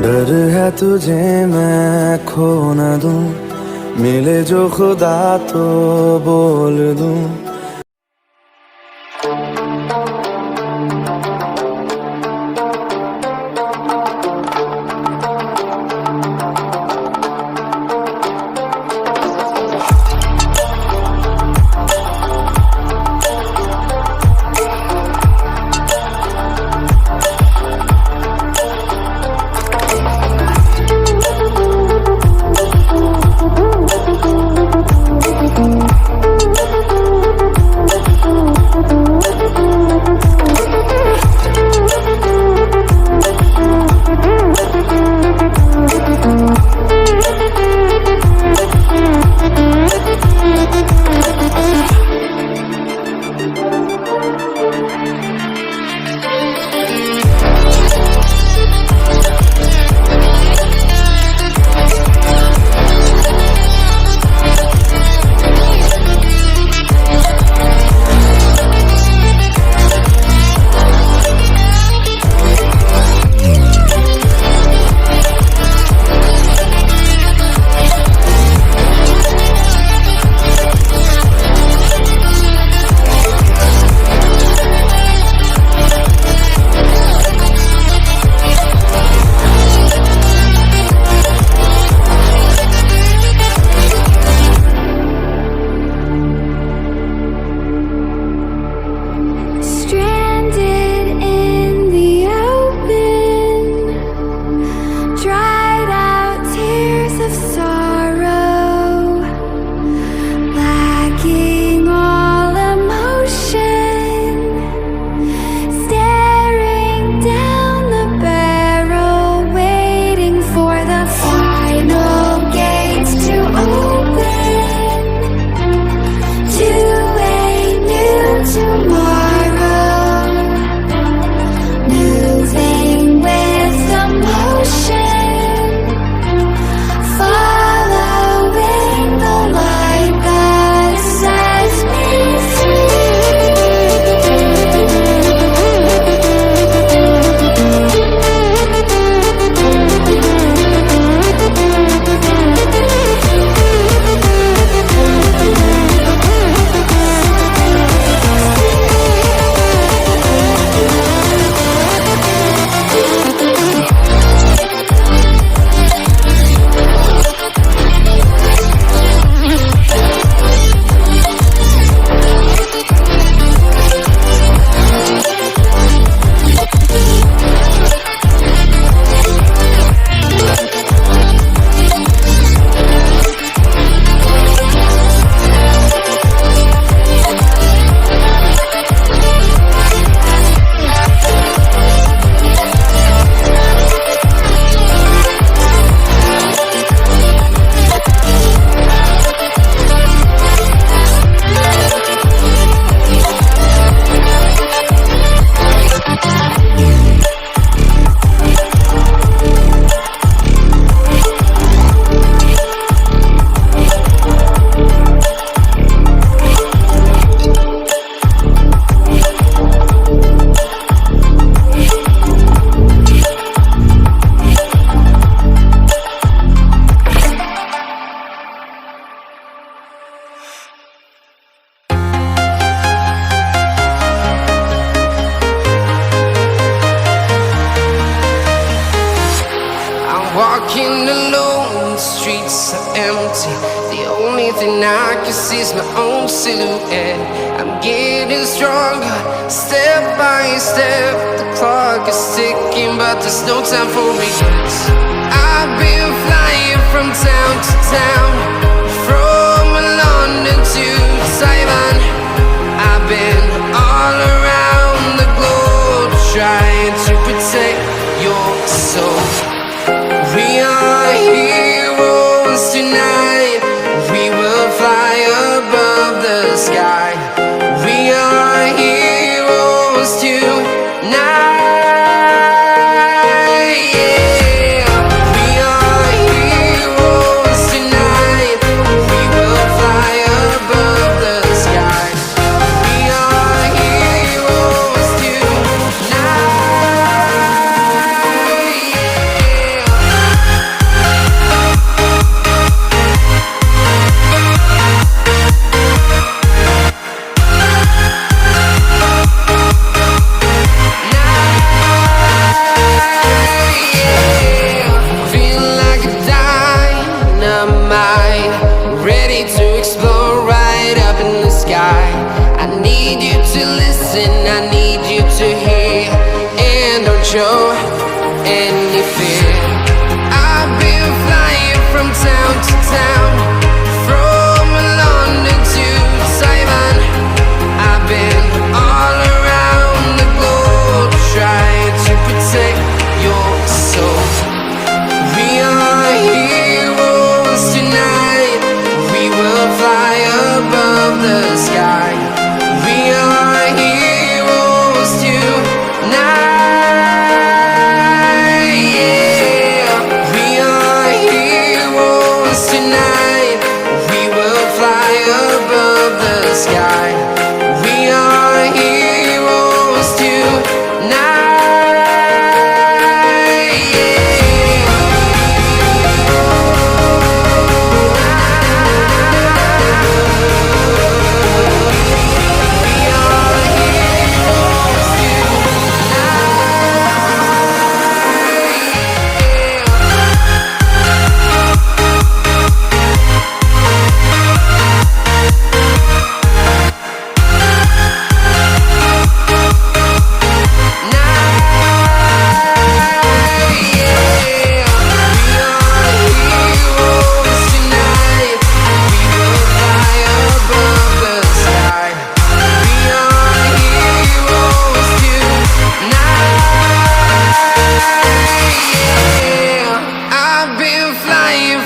डर है तुझे मैं खो न दूं, मिले जो खुदा तो बोल दूं। Walking alone, the streets are empty. The only thing I can see is my own silhouette. I'm getting stronger, step by step. The clock is ticking, but there's no time for regrets. I've been flying from town to town, from London to Taiwan. I've been all around the globe, trying to protect your soul. We are heroes tonight. We will fly above the sky. We are heroes tonight. Yeah. We are heroes tonight. We will fly above the sky. We are heroes tonight. Yeah. show any fear. I've been flying from town to town, from London to Taiwan. I've been all around the globe trying to protect your soul. We are heroes tonight. We will fly above the sky. We are heroes tonight. Yeah. We are heroes tonight. We will fly above the sky. We are heroes tonight.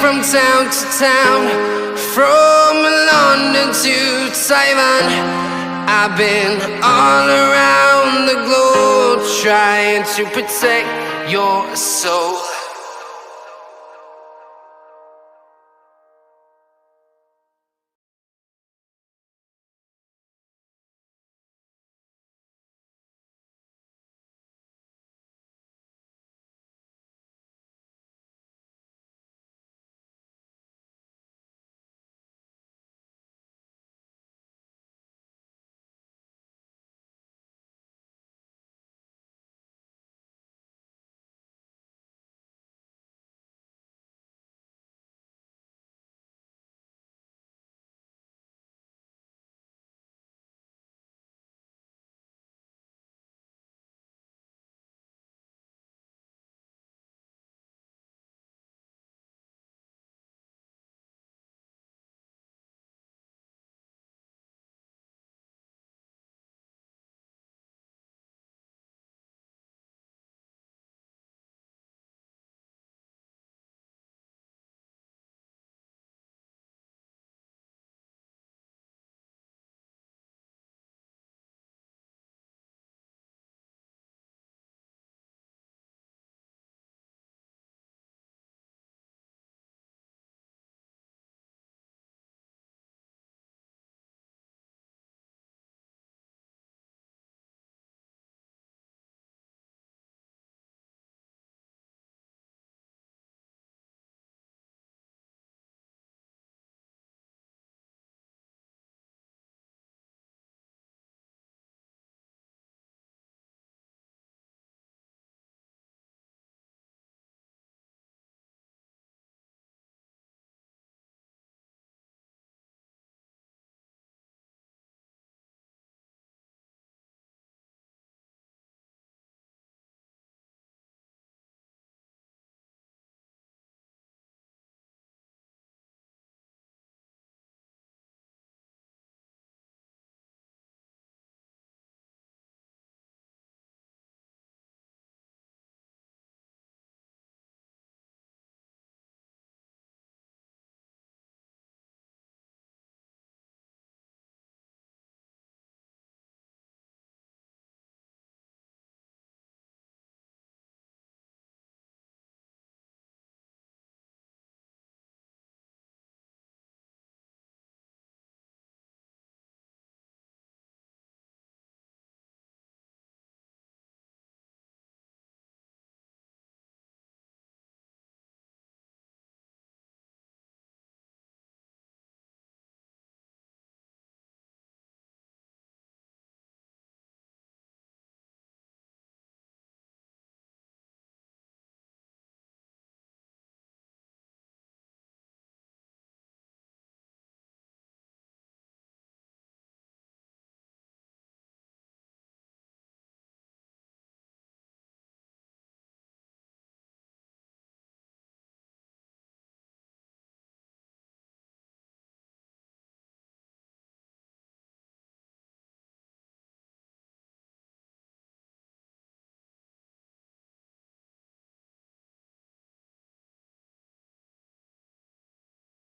From town to town, from London to Taiwan. I've been all around the globe trying to protect your soul.